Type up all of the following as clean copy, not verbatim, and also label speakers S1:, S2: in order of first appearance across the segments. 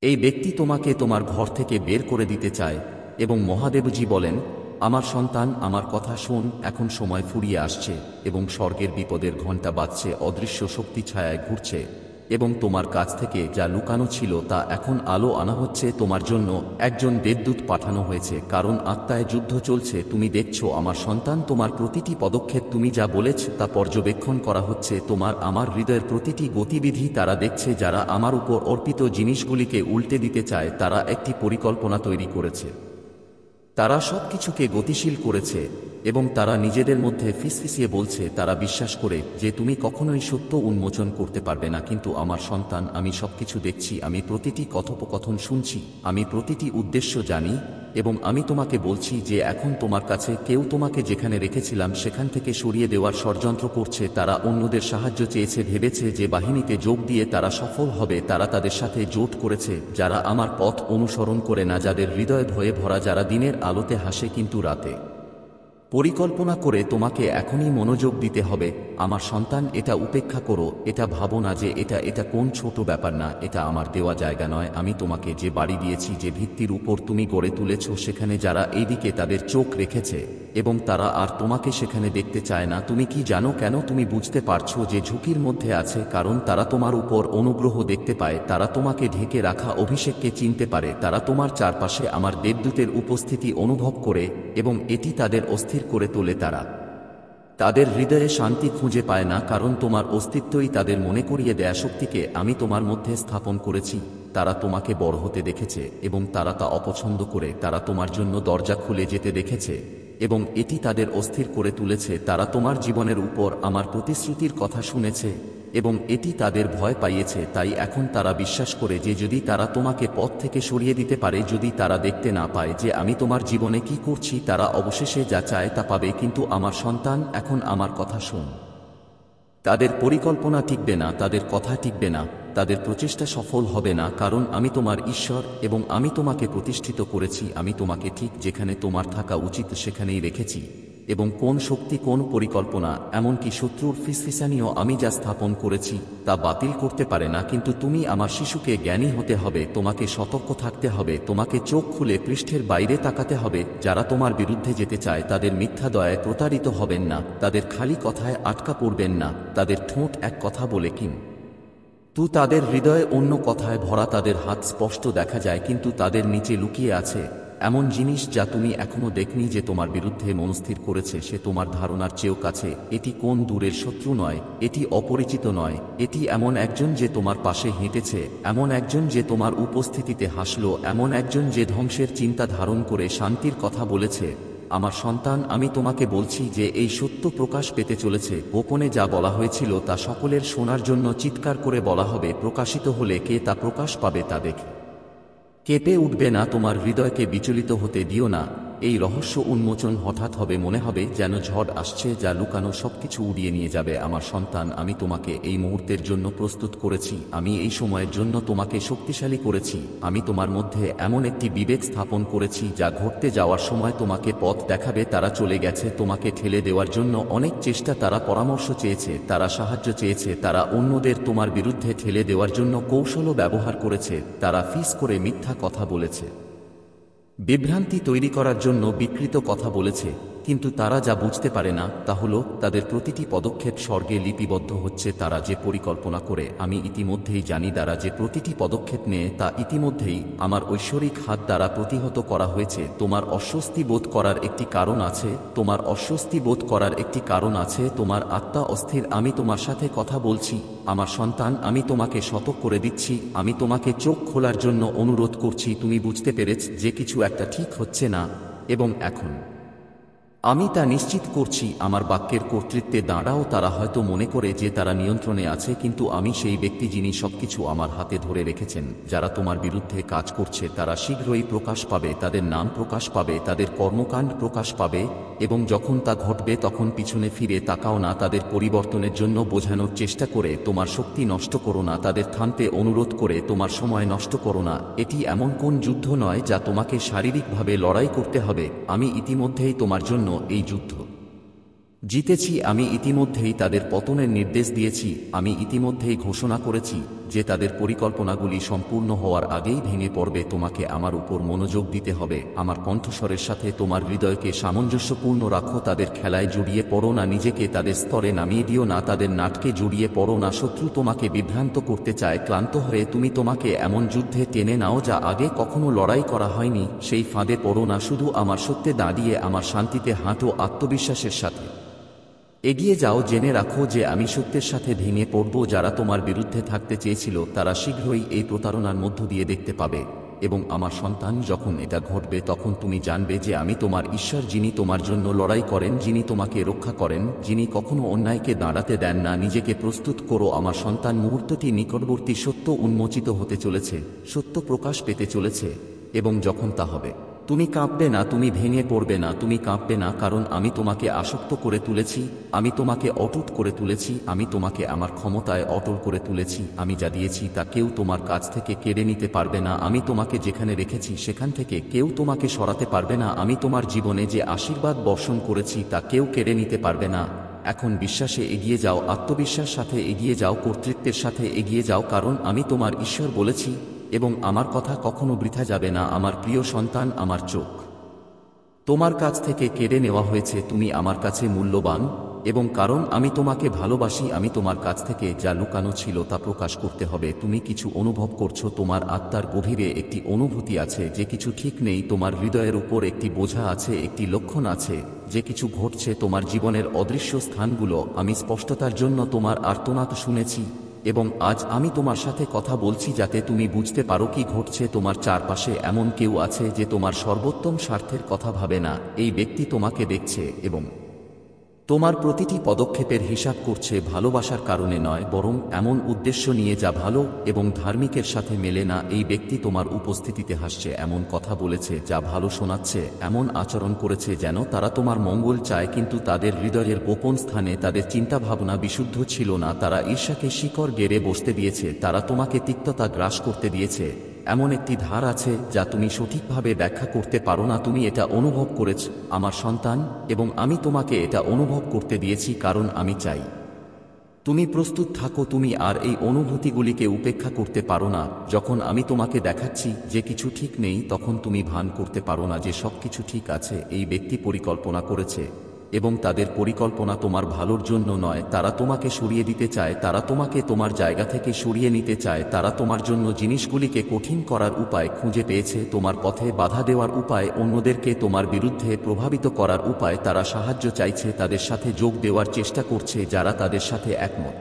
S1: এই ব্যক্তি তোমাকে তোমার ঘর থেকে বের করে দিতে চায় এবং মহাদেবজি বলেন, আমার সন্তান, আমার কথা শোন, এখন সময় ফুরিয়ে আসছে এবং স্বর্গের বিপদের ঘণ্টা বাজছে, অদৃশ্য শক্তি ছায়ায় ঘুরছে এবং তোমার কাছ থেকে যা লুকানো ছিল তা এখন আলো আনা হচ্ছে। তোমার জন্য একজন দেবদূত পাঠানো হয়েছে, কারণ আত্মায় যুদ্ধ চলছে। তুমি দেখছো আমার সন্তান, তোমার প্রতিটি পদক্ষেপ, তুমি যা বলেছ তা পর্যবেক্ষণ করা হচ্ছে। আমার হৃদয়ের প্রতিটি গতিবিধি তারা দেখছে। যারা আমার উপর অর্পিত জিনিসগুলিকে উল্টে দিতে চায় তারা একটি পরিকল্পনা তৈরি করেছে। তারা সবকিছুকে গতিশীল করেছে এবং তারা নিজেদের মধ্যে ফিসফিসিয়ে বলছে, তারা বিশ্বাস করে যে তুমি কখনোই সত্য উন্মোচন করতে পারবে না। কিন্তু আমার সন্তান, আমি সবকিছু দেখছি, আমি প্রতিটি কথোপকথন শুনছি, আমি প্রতিটি উদ্দেশ্য জানি এবং আমি তোমাকে বলছি যে এখন তোমার কাছে কেউ তোমাকে যেখানে রেখেছিলাম সেখান থেকে সরিয়ে দেওয়ার ষড়যন্ত্র করছে। তারা অন্যদের সাহায্য চেয়েছে, ভেবেছে যে বাহিনীতে যোগ দিয়ে তারা সফল হবে। তারা তাদের সাথে জোট করেছে যারা আমার পথ অনুসরণ করে না, যাদের হৃদয় ভয়ে ভরা, যারা দিনের আলোতে হাসে কিন্তু রাতে পরিকল্পনা করে। তোমাকে এখনই মনোযোগ দিতে হবে আমার সন্তান। এটা উপেক্ষা করো, এটা ভাবো না যে এটা কোন ছোট ব্যাপার না, এটা আমার দেওয়া জায়গা নয়। আমি তোমাকে যে বাড়ি দিয়েছি, যে ভিত্তির উপর তুমি গড়ে তুলেছ, সেখানে যারা এইদিকে তাদের চোখ রেখেছে এবং তারা আর তোমাকে সেখানে দেখতে চায় না। তুমি কি জানো কেন? তুমি বুঝতে পারছো যে ঝুঁকির মধ্যে আছে, কারণ তারা তোমার উপর অনুগ্রহ দেখতে পায়, তারা তোমাকে ঢেকে রাখা অভিষেককে চিনতে পারে, তারা তোমার চারপাশে আমার দেবদূতের উপস্থিতি অনুভব করে এবং এটি তাদের অস্থির করে তোলে। তারা তাদের হৃদয়ে শান্তি খুঁজে পায় না, কারণ তোমার অস্তিত্বই তাদের মনে করিয়ে দেয়া শক্তিকে আমি তোমার মধ্যে স্থাপন করেছি। তারা তোমাকে বড় হতে দেখেছে এবং তারা তা অপছন্দ করে। তারা তোমার জন্য দরজা খুলে যেতে দেখেছে এবং এটি তাদের অস্থির করে তুলেছে। তারা তোমার জীবনের উপর আমার প্রতিশ্রুতির কথা শুনেছে এবং এটি তাদের ভয় পাইয়েছে। তাই এখন তারা বিশ্বাস করে যে যদি তারা তোমাকে পথ থেকে সরিয়ে দিতে পারে, যদি তারা দেখতে না পায় যে আমি তোমার জীবনে কি করছি, তারা অবশেষে যা চায় তা পাবে। কিন্তু আমার সন্তান, এখন আমার কথা শোন। তাদের পরিকল্পনা টিকবে না, তাদের কথা টিকবে না, তাদের প্রচেষ্টা সফল হবে না, কারণ আমি তোমার ঈশ্বর এবং আমি তোমাকে প্রতিষ্ঠিত করেছি। আমি তোমাকে ঠিক যেখানে তোমার থাকা উচিত সেখানেই রেখেছি এবং কোন শক্তি, কোন পরিকল্পনা, এমনকি শত্রুর ফিসফিসানিও আমি যা স্থাপন করেছি তা বাতিল করতে পারে না। কিন্তু তুমি আমার শিশুকে জ্ঞানী হতে হবে, তোমাকে সতর্ক থাকতে হবে, তোমাকে চোখ খুলে পৃষ্ঠের বাইরে তাকাতে হবে। যারা তোমার বিরুদ্ধে যেতে চায় তাদের মিথ্যা দয়ায় প্রতারিত হবেন না, তাদের খালি কথায় আটকা পড়বেন না। তাদের ঠোঁট এক কথা বলে কিন্তু তাদের হৃদয়ে অন্য কথায় ভরা। তাদের হাত স্পষ্ট দেখা যায় কিন্তু তাদের নিচে লুকিয়ে আছে এমন জিনিস যা তুমি এখনো দেখনি। যে তোমার বিরুদ্ধে মনস্থির করেছে সে তোমার ধারণার চেয়েও কাছে। এটি কোন দূরের শত্রু নয়, এটি অপরিচিত নয়, এটি এমন একজন যে তোমার পাশে হেঁটেছে, এমন একজন যে তোমার উপস্থিতিতে হাসল, এমন একজন যে ধ্বংসের চিন্তা ধারণ করে শান্তির কথা বলেছে। আমার সন্তান, আমি তোমাকে বলছি যে এই সত্য প্রকাশ পেতে চলেছে। গোপনে যা বলা হয়েছিল তা সকলের শোনার জন্য চিৎকার করে বলা হবে। প্রকাশিত হলে কে তা প্রকাশ পাবে তা দেখে কেঁপে উঠবে না। তোমার হৃদয়কে বিচলিত হতে দিও না। এই রহস্য উন্মোচন হঠাৎ হবে, মনে হবে যেন ঝড় আসছে যা লুকানো সবকিছু উড়িয়ে নিয়ে যাবে। আমার সন্তান, আমি তোমাকে এই মুহূর্তের জন্য প্রস্তুত করেছি, আমি এই সময়ের জন্য তোমাকে শক্তিশালী করেছি। আমি তোমার মধ্যে এমন একটি বিবেক স্থাপন করেছি যা ঘটতে যাওয়ার সময় তোমাকে পথ দেখাবে। তারা চলে গেছে তোমাকে ঠেলে দেওয়ার জন্য অনেক চেষ্টা, তারা পরামর্শ চেয়েছে, তারা সাহায্য চেয়েছে, তারা অন্যদের তোমার বিরুদ্ধে ঠেলে দেওয়ার জন্য কৌশলও ব্যবহার করেছে, তারা ফিস করে মিথ্যা কথা বলেছে, বিভ্রান্তি তৈরি করার জন্য বিকৃত কথা বলেছে। কিন্তু তারা যা বুঝতে পারে না তা হলো তাদের প্রতিটি পদক্ষেপ স্বর্গে লিপিবদ্ধ হচ্ছে। তারা যে পরিকল্পনা করে আমি ইতিমধ্যেই জানি, তারা যে প্রতিটি পদক্ষেপ নেয় তা ইতিমধ্যেই আমার ঐশ্বরিক হাত দ্বারা প্রতিহত করা হয়েছে। তোমার অস্বস্তি বোধ করার একটি কারণ আছে, তোমার অস্বস্তি বোধ করার একটি কারণ আছে, তোমার আত্মা অস্থির। আমি তোমার সাথে কথা বলছি আমার সন্তান, আমি তোমাকে সতর্ক করে দিচ্ছি, আমি তোমাকে চোখ খোলার জন্য অনুরোধ করছি। তুমি বুঝতে পেরেছ যে কিছু একটা ঠিক হচ্ছে না এবং এখন আমি তা নিশ্চিত করছি আমার বাক্যের কর্তৃত্বে দাঁড়াও। তারা হয়তো মনে করে যে তারা নিয়ন্ত্রণে আছে, কিন্তু আমি সেই ব্যক্তি যিনি সবকিছু আমার হাতে ধরে রেখেছেন। যারা তোমার বিরুদ্ধে কাজ করছে তারা শীঘ্রই প্রকাশ পাবে, তাদের নাম প্রকাশ পাবে, তাদের কর্মকাণ্ড প্রকাশ পাবে এবং যখন তা ঘটবে তখন পিছনে ফিরে তাকাও না। তাদের পরিবর্তনের জন্য বোঝানোর চেষ্টা করে তোমার শক্তি নষ্ট করো না, তাদের থামতে অনুরোধ করে তোমার সময় নষ্ট করো না। এটি এমন কোন যুদ্ধ নয় যা তোমাকে শারীরিকভাবে লড়াই করতে হবে। আমি ইতিমধ্যেই তোমার জন্য এই যুদ্ধ জিতেছি। আমি ইতিমধ্যেই তাদের পতনের নির্দেশ দিয়েছি। আমি ইতিমধ্যেই ঘোষণা করেছি যে তাদের পরিকল্পনাগুলি সম্পূর্ণ হওয়ার আগেই ভেঙে পড়বে। তোমাকে আমার উপর মনোযোগ দিতে হবে, আমার কণ্ঠস্বরের সাথে তোমার হৃদয়কে সামঞ্জস্যপূর্ণ রাখো। তাদের খেলায় জড়িয়ে পড়ো না, নিজেকে তাদের স্তরে নামিয়ে দিও না, তাদের নাটকে জড়িয়ে পড়ো না। শত্রু তোমাকে বিভ্রান্ত করতে চায়, ক্লান্ত হয়ে তুমি তোমাকে এমন যুদ্ধে টেনে নাও যা আগে কখনো লড়াই করা হয়নি। সেই ফাঁদে পড়ো না, শুধু আমার সত্যে দাঁড়িয়ে আমার শান্তিতে হাঁটো আত্মবিশ্বাসের সাথে এগিয়ে যাও। জেনে রাখো যে আমি সত্যের সাথে ভেঙে পড়ব। যারা তোমার বিরুদ্ধে থাকতে চেয়েছিল তারা শীঘ্রই এই প্রতারণার মধ্য দিয়ে দেখতে পাবে, এবং আমার সন্তান, যখন এটা ঘটবে তখন তুমি জানবে যে আমি তোমার ঈশ্বর, যিনি তোমার জন্য লড়াই করেন, যিনি তোমাকে রক্ষা করেন, যিনি কখনো অন্যায়কে দাঁড়াতে দেন না। নিজেকে প্রস্তুত করো আমার সন্তান, মুহূর্তটি নিকটবর্তী। সত্য উন্মোচিত হতে চলেছে, সত্য প্রকাশ পেতে চলেছে, এবং যখন তা হবে তুমি কাঁপবে না, তুমি ভেঙে পড়বে না, তুমি কাঁপবে না, কারণ আমি তোমাকে আসক্ত করে তুলেছি, আমি তোমাকে অটুট করে তুলেছি, আমি তোমাকে আমার ক্ষমতায় অটল করে তুলেছি। আমি যা দিয়েছি তা কেউ তোমার কাছ থেকে কেড়ে নিতে পারবে না। আমি তোমাকে যেখানে রেখেছি সেখান থেকে কেউ তোমাকে সরাতে পারবে না। আমি তোমার জীবনে যে আশীর্বাদ বর্ষণ করেছি তা কেউ কেড়ে নিতে পারবে না। এখন বিশ্বাসে এগিয়ে যাও, আত্মবিশ্বাস সাথে এগিয়ে যাও, কর্তৃত্বের সাথে এগিয়ে যাও, কারণ আমি তোমার ঈশ্বর বলেছি এবং আমার কথা কখনো বৃথা যাবে না। আমার প্রিয় সন্তান, আমার চোখ তোমার কাছ থেকে কেড়ে নেওয়া হয়েছে, তুমি আমার কাছে মূল্যবান, এবং কারণ আমি তোমাকে ভালোবাসি আমি তোমার কাছ থেকে যা লুকানো ছিল তা প্রকাশ করতে হবে। তুমি কিছু অনুভব করছো, তোমার আত্মার গভীরে একটি অনুভূতি আছে যে কিছু ঠিক নেই, তোমার হৃদয়ের উপর একটি বোঝা আছে, একটি লক্ষণ আছে যে কিছু ঘটছে তোমার জীবনের অদৃশ্য স্থানগুলো। আমি স্পষ্টতার জন্য তোমার আর্তনাদ শুনেছি, এবং আজ আমি তোমার সাথে কথা বলছি যাতে তুমি বুঝতে পারো কি ঘটছে তোমার চারপাশে। এমন কেউ আছে যে তোমার সর্বোত্তম স্বার্থের কথা ভাবে না। এই ব্যক্তি তোমাকে দেখছে এবং তোমার প্রতিটি পদক্ষেপের হিসাব করছে, ভালোবাসার কারণে নয়, বরং এমন উদ্দেশ্য নিয়ে যা ভালো এবং ধার্মিকের সাথে মেলে না। এই ব্যক্তি তোমার উপস্থিতিতে হাসছে, এমন কথা বলেছে যা ভালো শোনাচ্ছে, এমন আচরণ করেছে যেন তারা তোমার মঙ্গল চায়, কিন্তু তাদের হৃদয়ের গোপন স্থানে তাদের চিন্তাভাবনা বিশুদ্ধ ছিল না। তারা ঈর্ষাকে শিকড় গেড়ে বসতে দিয়েছে, তারা তোমাকে তিক্ততা গ্রাস করতে দিয়েছে। এমন একটি ধার আছে যা তুমি সঠিকভাবে ব্যাখ্যা করতে পারো না। তুমি এটা অনুভব করেছ আমার সন্তান, এবং আমি তোমাকে এটা অনুভব করতে দিয়েছি কারণ আমি চাই তুমি প্রস্তুত থাকো। তুমি আর এই অনুভূতিগুলিকে উপেক্ষা করতে পারো না। যখন আমি তোমাকে দেখাচ্ছি যে কিছু ঠিক নেই, তখন তুমি ভান করতে পারো না যে সবকিছু ঠিক আছে। এই ব্যক্তি পরিকল্পনা করেছে, এবং তাদের পরিকল্পনা তোমার ভালোর জন্য নয়। তারা তোমাকে সরিয়ে দিতে চায়, তারা তোমাকে তোমার জায়গা থেকে সরিয়ে নিতে চায়, তারা তোমার জন্য জিনিসগুলিকে কঠিন করার উপায় খুঁজে পেয়েছে, তোমার পথে বাধা দেওয়ার উপায়, অন্যদেরকে তোমার বিরুদ্ধে প্রভাবিত করার উপায়। তারা সাহায্য চাইছে, তাদের সাথে যোগ দেওয়ার চেষ্টা করছে যারা তাদের সাথে একমত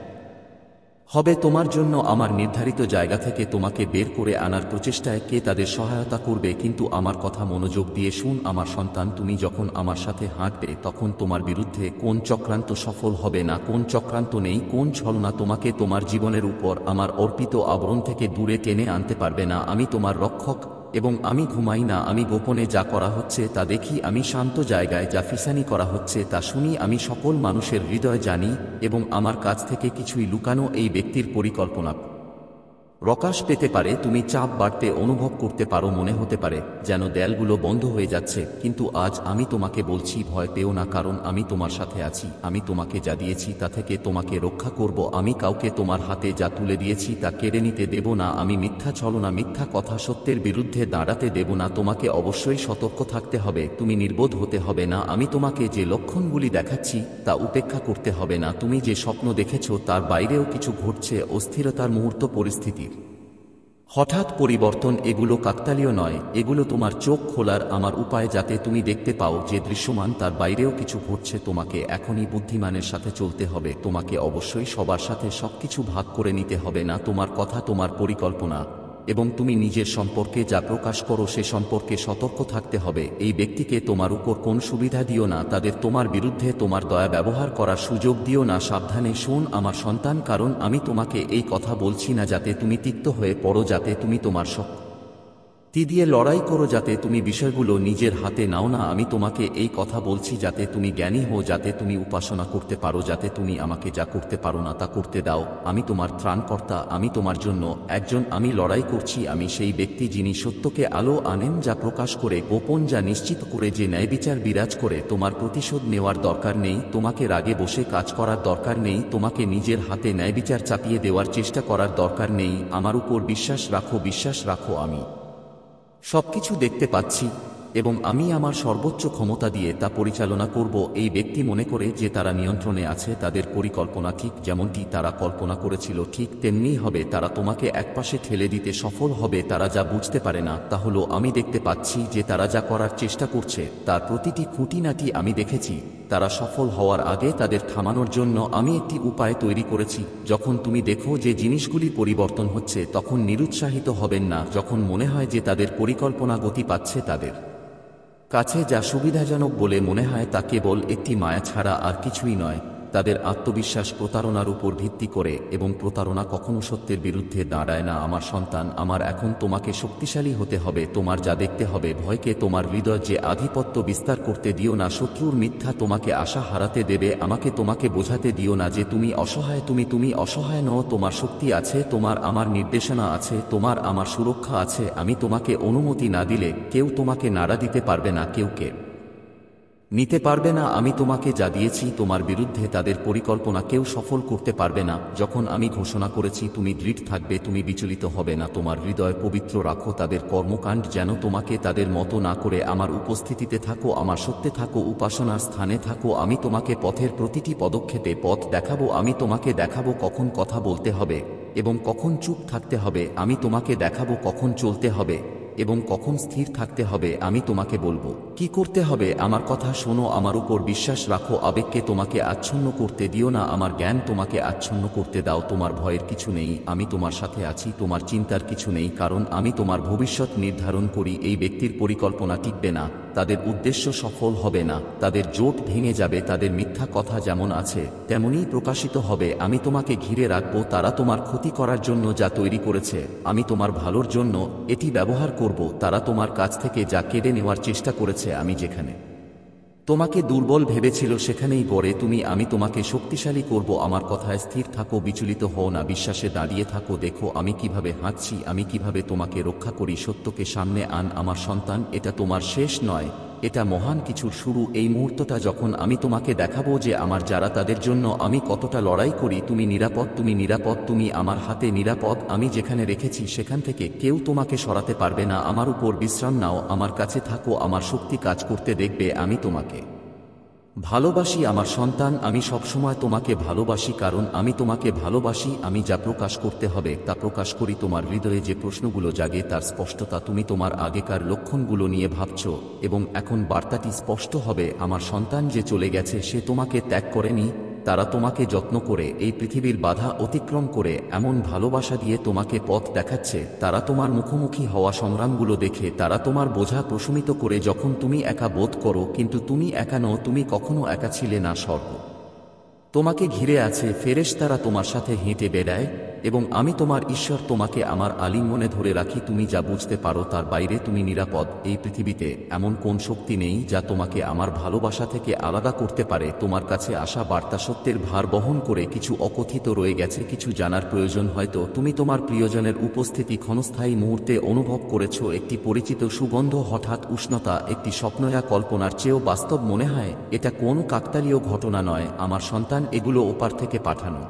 S1: হবে তোমার জন্য। আমার নির্ধারিত জায়গা থেকে তোমাকে বের করে আনার প্রচেষ্টায় কে তাদের সহায়তা করবে, কিন্তু আমার কথা মনোযোগ দিয়ে শুন আমার সন্তান। তুমি যখন আমার সাথে হাঁটবে তখন তোমার বিরুদ্ধে কোন চক্রান্ত সফল হবে না, কোন চক্রান্ত নেই, কোন ছলনা তোমাকে তোমার জীবনের উপর আমার অর্পিত আবরণ থেকে দূরে টেনে আনতে পারবে না। আমি তোমার রক্ষক, এবং আমি ঘুমাই না। আমি গোপনে যা করা হচ্ছে তা দেখি, আমি শান্ত জায়গায় যা ফিসানি করা হচ্ছে তা শুনি। আমি সকল মানুষের হৃদয় জানি, এবং আমার কাছ থেকে কিছুই লুকানো। এই ব্যক্তির পরিকল্পনা প্রকাশ পেতে পারে, তুমি চাপ বাড়তে অনুভব করতে পারো, মনে হতে পারে যেন দেয়ালগুলো বন্ধ হয়ে যাচ্ছে, কিন্তু আজ আমি তোমাকে বলছি ভয় পেও না, কারণ আমি তোমার সাথে আছি। আমি তোমাকে যা দিয়েছি তা থেকে তোমাকে রক্ষা করব। আমি কাউকে তোমার হাতে যা তুলে দিয়েছি তা কেড়ে নিতে দেব না। আমি মিথ্যা ছলনা, মিথ্যা কথা, সত্যের বিরুদ্ধে দাঁড়াতে দেব না। তোমাকে অবশ্যই সতর্ক থাকতে হবে, তুমি নির্বোধ হতে হবে না। আমি তোমাকে যে লক্ষণগুলি দেখাচ্ছি তা উপেক্ষা করতে হবে না। তুমি যে স্বপ্ন দেখেছ তার বাইরেও কিছু ঘটছে, অস্থিরতার মুহূর্ত, পরিস্থিতির হঠাৎ পরিবর্তন। এগুলো কাকতালীয় নয়, এগুলো তোমার চোখ খোলার আমার উপায়, যাতে তুমি দেখতে পাও যে দৃশ্যমান তার বাইরেও কিছু ঘটছে। তোমাকে এখনই বুদ্ধিমানের সাথে চলতে হবে, তোমাকে অবশ্যই সবার সাথে সবকিছু ভাগ করে নিতে হবে না। তোমার কথা, তোমার পরিকল্পনা এবং তুমি নিজের সম্পর্কে যা প্রকাশ করো সে সম্পর্কে সতর্ক থাকতে হবে। এই ব্যক্তিকে তোমার উপর কোন সুবিধা দিও না, তাদের তোমার বিরুদ্ধে তোমার দয়া ব্যবহার করার সুযোগ দিও না। সাবধানে শোন আমার সন্তান, কারণ আমি তোমাকে এই কথা বলছি না যাতে তুমি তিক্ত হয়ে পড়ো, যাতে তুমি তোমার দিয়ে লড়াই করো যাতে তুমি বিষয়গুলো নিজের হাতে নাও না। আমি তোমাকে এই কথা বলছি যাতে তুমি জ্ঞানী হও, যাতে তুমি উপাসনা করতে পারো, যাতে তুমি আমাকে যা করতে পারো না তা করতে দাও। আমি তোমার ত্রাণকর্তা, আমি তোমার জন্য একজন, আমি লড়াই করছি। আমি সেই ব্যক্তি যিনি সত্যকে আলো আনেন, যা প্রকাশ করে গোপন, যা নিশ্চিত করে যে ন্যায়বিচার বিরাজ করে। তোমার প্রতিশোধ নেওয়ার দরকার নেই, তোমাকে রাগে বসে কাজ করার দরকার নেই, তোমাকে নিজের হাতে ন্যায়বিচার চাপিয়ে দেওয়ার চেষ্টা করার দরকার নেই। আমার উপর বিশ্বাস রাখো, বিশ্বাস রাখো, আমি সবকিছু দেখতে পাচ্ছি এবং আমি আমার সর্বোচ্চ ক্ষমতা দিয়ে তা পরিচালনা করব। এই ব্যক্তি মনে করে যে তারা নিয়ন্ত্রণে আছে, তাদের পরিকল্পনা ঠিক যেমনটি তারা কল্পনা করেছিল ঠিক তেমনিই হবে। তারা তোমাকে একপাশে ঠেলে দিতে সফল হবে। তারা যা বুঝতে পারে না তা হলো আমি দেখতে পাচ্ছি যে তারা যা করার চেষ্টা করছে তার প্রতিটি খুঁটিনাটি আমি দেখেছি। তারা সফল হওয়ার আগে তাদের থামানোর জন্য আমি একটি উপায় তৈরি করেছি। যখন তুমি দেখো যে জিনিসগুলি পরিবর্তন হচ্ছে তখন নিরুৎসাহিত হবেন না। যখন মনে হয় যে তাদের পরিকল্পনা গতি পাচ্ছে, তাদের কাছে যা সুবিধাজনক বলে মনে হয় তা কেবল একটি মায়া ছাড়া আর কিছুই নয়। তাদের আত্মবিশ্বাস প্রতারণার উপর ভিত্তি করে এবং প্রতারণা কখনো সত্যের বিরুদ্ধে দাঁড়ায় না। আমার সন্তান, আমার এখন তোমাকে শক্তিশালী হতে হবে। তোমার যা দেখতে হবে ভয়কে তোমার হৃদয় যে আধিপত্য বিস্তার করতে দিও না। শত্রুর মিথ্যা তোমাকে আশা হারাতে দেবে। আমাকে তোমাকে বোঝাতে দিও না যে তুমি অসহায়। তুমি অসহায় নও। তোমার শক্তি আছে, তোমার আমার নির্দেশনা আছে, তোমার আমার সুরক্ষা আছে। আমি তোমাকে অনুমতি না দিলে কেউ তোমাকে নাড়া দিতে পারবে না, কেউকে নিতে পারবে না। আমি তোমাকে যা দিয়েছি তোমার বিরুদ্ধে তাদের পরিকল্পনা কেউ সফল করতে পারবে না। যখন আমি ঘোষণা করেছি তুমি দৃঢ় থাকবে, তুমি বিচলিত হবে না। তোমার হৃদয় পবিত্র রাখো, তাদের কর্মকাণ্ড যেন তোমাকে তাদের মতো না করে আমার উপস্থিতিতে থাকো, আমার সত্যে থাকো, উপাসনার স্থানে থাকো। আমি তোমাকে পথের প্রতিটি পদক্ষেপে পথ দেখাবো। আমি তোমাকে দেখাবো কখন কথা বলতে হবে এবং কখন চুপ থাকতে হবে। আমি তোমাকে দেখাবো কখন চলতে হবে এবং কখন স্থির থাকতে হবে। আমি তোমাকে বলবো কি করতে হবে। আমার কথা শোনো, আমার উপর বিশ্বাস রাখো। আবেগকে তোমাকে আচ্ছন্ন করতে দিও না, আমার জ্ঞান তোমাকে আচ্ছন্ন করতে দাও। তোমার ভয়ের কিছু নেই, আমি তোমার সাথে আছি। তোমার চিন্তার কিছু নেই, কারণ আমি তোমার ভবিষ্যৎ নির্ধারণ করি। এই ব্যক্তির পরিকল্পনা টিকবে না, তাদের উদ্দেশ্য সফল হবে না, তাদের জোট ভেঙে যাবে, তাদের মিথ্যা কথা যেমন আছে তেমনই প্রকাশিত হবে। আমি তোমাকে ঘিরে রাখবো। তারা তোমার ক্ষতি করার জন্য যা তৈরি করেছে আমি তোমার ভালোর জন্য এটি ব্যবহার করব। তারা তোমার কাছ থেকে যা কেড়ে নেওয়ার চেষ্টা করেছে, আমি যেখানে তোমাকে দুর্বল ভেবেছিল সেখানেই গড়ে আমি তোমাকে শক্তিশালী করব। আমার কথায় স্থির থাকো, বিচলিত হও না, বিশ্বাসে দাঁড়িয়ে থাকো। দেখো আমি কিভাবে হাঁটছি, আমি কিভাবে তোমাকে রক্ষা করি। সত্যকে সামনে আন আমার সন্তান, এটা তোমার শেষ নয়, এটা মহান কিছুর শুরু। এই মুহূর্তটা যখন আমি তোমাকে দেখাবো যে আমার যারা তাদের জন্য আমি কতটা লড়াই করি। তুমি নিরাপদ, তুমি নিরাপদ, তুমি আমার হাতে নিরাপদ। আমি যেখানে রেখেছি সেখান থেকে কেউ তোমাকে সরাতে পারবে না। আমার উপর বিশ্রাম নাও, আমার কাছে থাকো, আমার শক্তি কাজ করতে দেখবে। আমি তোমাকে ভালোবাসি আমার সন্তান, আমি সবসময় তোমাকে ভালোবাসি কারণ আমি তোমাকে ভালোবাসি। আমি যা প্রকাশ করতে হবে তা প্রকাশ করি। তোমার হৃদয়ে যে প্রশ্নগুলো জাগে তার স্পষ্টতা, তুমি তোমার আগেকার লক্ষণগুলো নিয়ে ভাবছ এবং এখন বার্তাটি স্পষ্ট হবে। আমার সন্তান যে চলে গেছে সে তোমাকে ত্যাগ করেনি, তারা তোমাকে যত্ন করে এই পৃথিবীর বাধা অতিক্রম করে এমন ভালোবাসা দিয়ে তোমাকে পথ দেখাচ্ছে। তারা তোমার মুখোমুখি হওয়া সংগ্রামগুলো দেখে তারা তোমার বোঝা প্রশমিত করে যখন তুমি একা বোধ করো, কিন্তু তুমি একা নও, তুমি কখনো একা ছিলে না। স্বর্গ তোমাকে ঘিরে আছে, ফেরেশতারা তোমার সাথে হেঁটে বেড়ায় এবং আমি তোমার ঈশ্বর তোমাকে আমার আলিঙ্গনে ধরে রাখি। তুমি যা বুঝতে পারো তার বাইরে তুমি নিরাপদ। এই পৃথিবীতে এমন কোন শক্তি নেই যা তোমাকে আমার ভালোবাসা থেকে আলাদা করতে পারে। তোমার কাছে আসা বার্তা সত্যের ভার বহন করে। কিছু অকথিত রয়ে গেছে, কিছু জানার প্রয়োজন। হয়তো তুমি তোমার প্রিয়জনের উপস্থিতি ক্ষণস্থায়ী মুহূর্তে অনুভব করেছ, একটি পরিচিত সুগন্ধ, হঠাৎ উষ্ণতা, একটি স্বপ্নয়া কল্পনার চেয়েও বাস্তব মনে হয়। এটা কোনো কাকতালীয় ঘটনা নয় আমার সন্তান, এগুলো ওপার থেকে পাঠানো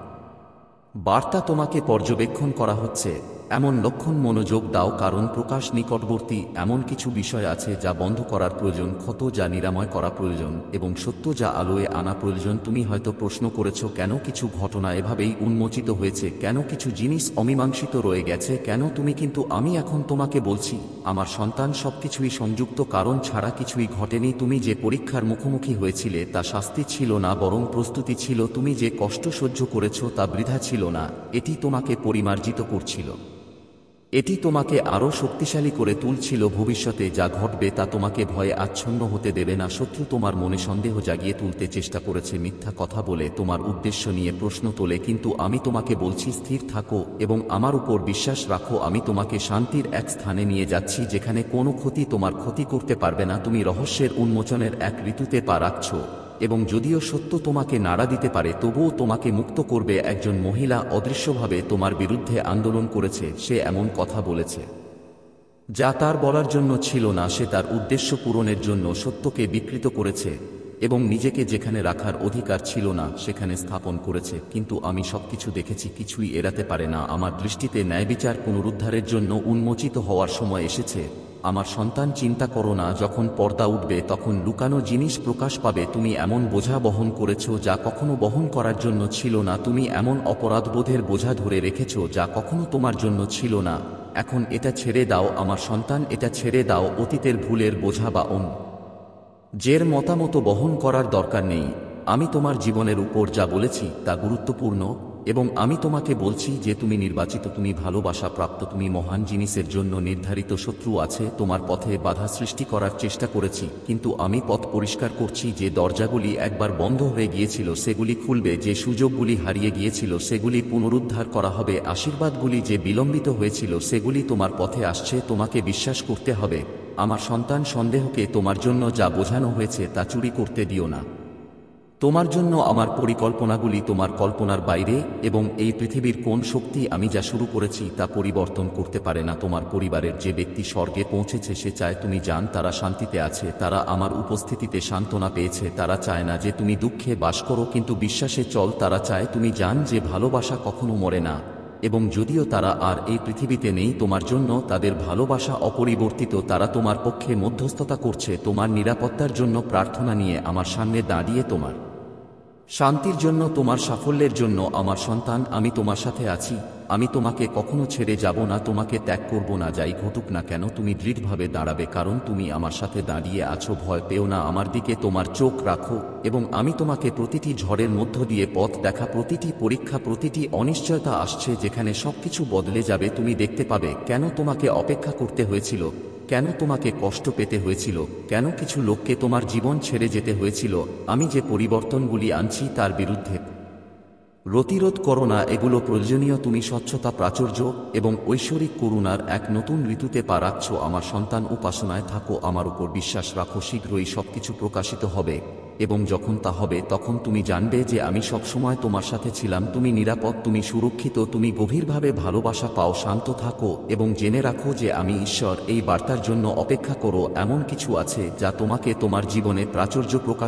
S1: বার্তা। তোমাকে পর্যবেক্ষণ করা হচ্ছে এমন লক্ষণ। মনোযোগ দাও, কারণ প্রকাশ নিকটবর্তী। এমন কিছু বিষয় আছে যা বন্ধ করার প্রয়োজন, ক্ষত যা নিরাময় করা প্রয়োজন এবং সত্য যা আলোয় আনা প্রয়োজন। তুমি হয়তো প্রশ্ন করেছ কেন কিছু ঘটনা এভাবেই উন্মোচিত হয়েছে, কেন কিছু জিনিস অমীমাংসিত রয়ে গেছে, কেন তুমি। কিন্তু আমি এখন তোমাকে বলছি আমার সন্তান, সবকিছুই সংযুক্ত কারণ ছাড়া কিছুই ঘটেনি। তুমি যে পরীক্ষার মুখোমুখি হয়েছিলে তা শাস্তি ছিল না, বরং প্রস্তুতি ছিল। তুমি যে কষ্ট সহ্য করেছ তা বৃথা ছিল না, এটি তোমাকে পরিমার্জিত করছিল। এটি তোমাকে আরও শক্তিশালী করে তুলছিল। ভবিষ্যতে যা ঘটবে তা তোমাকে ভয়ে আচ্ছন্ন হতে দেবে না। শত্রু তোমার মনে সন্দেহ জাগিয়ে তুলতে চেষ্টা করেছে, মিথ্যা কথা বলে তোমার উদ্দেশ্য নিয়ে প্রশ্ন তোলে, কিন্তু আমি তোমাকে বলছি স্থির থাকো এবং আমার উপর বিশ্বাস রাখো। আমি তোমাকে শান্তির এক স্থানে নিয়ে যাচ্ছি যেখানে কোনো ক্ষতি তোমার ক্ষতি করতে পারবে না। তুমি রহস্যের উন্মোচনের এক ঋতুতে পা রাখছ এবং যদিও সত্য তোমাকে নাড়া দিতে পারে তবুও তোমাকে মুক্ত করবে। একজন মহিলা অদৃশ্যভাবে তোমার বিরুদ্ধে আন্দোলন করেছে। সে এমন কথা বলেছে যা তার বলার জন্য ছিল না। সে তার উদ্দেশ্য পূরণের জন্য সত্যকে বিকৃত করেছে এবং নিজেকে যেখানে রাখার অধিকার ছিল না সেখানে স্থাপন করেছে। কিন্তু আমি সবকিছু দেখেছি, কিছুই এড়াতে পারে না। আমার দৃষ্টিতে ন্যায়বিচার পুনরুদ্ধারের জন্য উন্মোচিত হওয়ার সময় এসেছে। আমার সন্তান, চিন্তা করো না, যখন পর্দা উঠবে তখন লুকানো জিনিস প্রকাশ পাবে। তুমি এমন বোঝা বহন করেছ যা কখনো বহন করার জন্য ছিল না। তুমি এমন অপরাধবোধের বোঝা ধরে রেখেছ যা কখনো তোমার জন্য ছিল না। এখন এটা ছেড়ে দাও আমার সন্তান, এটা ছেড়ে দাও। অতীতের ভুলের বোঝা বা জের মতামত বহন করার দরকার নেই। আমি তোমার জীবনের উপর যা বলেছি তা গুরুত্বপূর্ণ এবং আমি তোমাকে বলছি যে তুমি নির্বাচিত, তুমি ভালোবাসা প্রাপ্ত, তুমি মহান জিনিসের জন্য নির্ধারিত। শত্রু আছে তোমার পথে বাধা সৃষ্টি করার চেষ্টা করেছি, কিন্তু আমি পথ পরিষ্কার করছি। যে দরজাগুলি একবার বন্ধ হয়ে গিয়েছিল সেগুলি খুলবে, যে সুযোগগুলি হারিয়ে গিয়েছিল সেগুলি পুনরুদ্ধার করা হবে, আশীর্বাদগুলি যে বিলম্বিত হয়েছিল সেগুলি তোমার পথে আসছে। তোমাকে বিশ্বাস করতে হবে আমার সন্তান। সন্দেহকে তোমার জন্য যা বোঝানো হয়েছে তা চুরি করতে দিও না। তোমার জন্য আমার পরিকল্পনাগুলি তোমার কল্পনার বাইরে এবং এই পৃথিবীর কোন শক্তি আমি যা শুরু করেছি তা পরিবর্তন করতে পারে না। তোমার পরিবারের যে ব্যক্তি স্বর্গে পৌঁছেছে সে চায় তুমি জান তারা শান্তিতে আছে, তারা আমার উপস্থিতিতে সান্ত্বনা পেয়েছে। তারা চায় না যে তুমি দুঃখে বাস করো, কিন্তু বিশ্বাসে চল। তারা চায় তুমি জান যে ভালোবাসা কখনো মরে না এবং যদিও তারা আর এই পৃথিবীতে নেই তোমার জন্য তাদের ভালোবাসা অপরিবর্তিত। তারা তোমার পক্ষে মধ্যস্থতা করছে, তোমার নিরাপত্তার জন্য প্রার্থনা নিয়ে আমার সামনে দাঁড়িয়ে, তোমার শান্তির জন্য, তোমার সাফল্যের জন্য। আমার সন্তান, আমি তোমার সাথে আছি। আমি তোমাকে কখনো ছেড়ে যাব না, তোমাকে ত্যাগ করব না। যাই ঘটুক না কেন তুমি দৃঢ়ভাবে দাঁড়াবে, কারণ তুমি আমার সাথে দাঁড়িয়ে আছো। ভয় পেও না, আমার দিকে তোমার চোখ রাখো এবং আমি তোমাকে প্রতিটি ঝড়ের মধ্য দিয়ে পথ দেখা, প্রতিটি পরীক্ষা, প্রতিটি অনিশ্চয়তা আসছে যেখানে সবকিছু বদলে যাবে। তুমি দেখতে পাবে কেন তোমাকে অপেক্ষা করতে হয়েছিল, কেন তোমাকে কষ্ট পেতে হয়েছিল, কেন কিছু লোককে তোমার জীবন ছেড়ে যেতে হয়েছিল। আমি যে পরিবর্তনগুলি আনছি তার বিরুদ্ধে প্রতিরোধ করো না, এগুলো প্রয়োজনীয়। তুমি স্বচ্ছতা, প্রাচুর্য এবং ঐশ্বরিক করুণার এক নতুন ঋতুতে পা রাখছ। আমার সন্তান, উপাসনায় থাকো, আমার উপর বিশ্বাস রাখো। শীঘ্রই সবকিছু প্রকাশিত হবে এবং যখন তা হবে তখন তুমি জানবে যে আমি সবসময় তোমার সাথে ছিলাম। তুমি নিরাপদ, তুমি সুরক্ষিত, তুমি গভীরভাবে ভালোবাসা পাও। শান্ত থাকো এবং জেনে রাখো যে আমি ঈশ্বর। এই বার্তার জন্য অপেক্ষা করো, এমন কিছু আছে যা তোমাকে তোমার জীবনে প্রাচুর্য প্রকাশ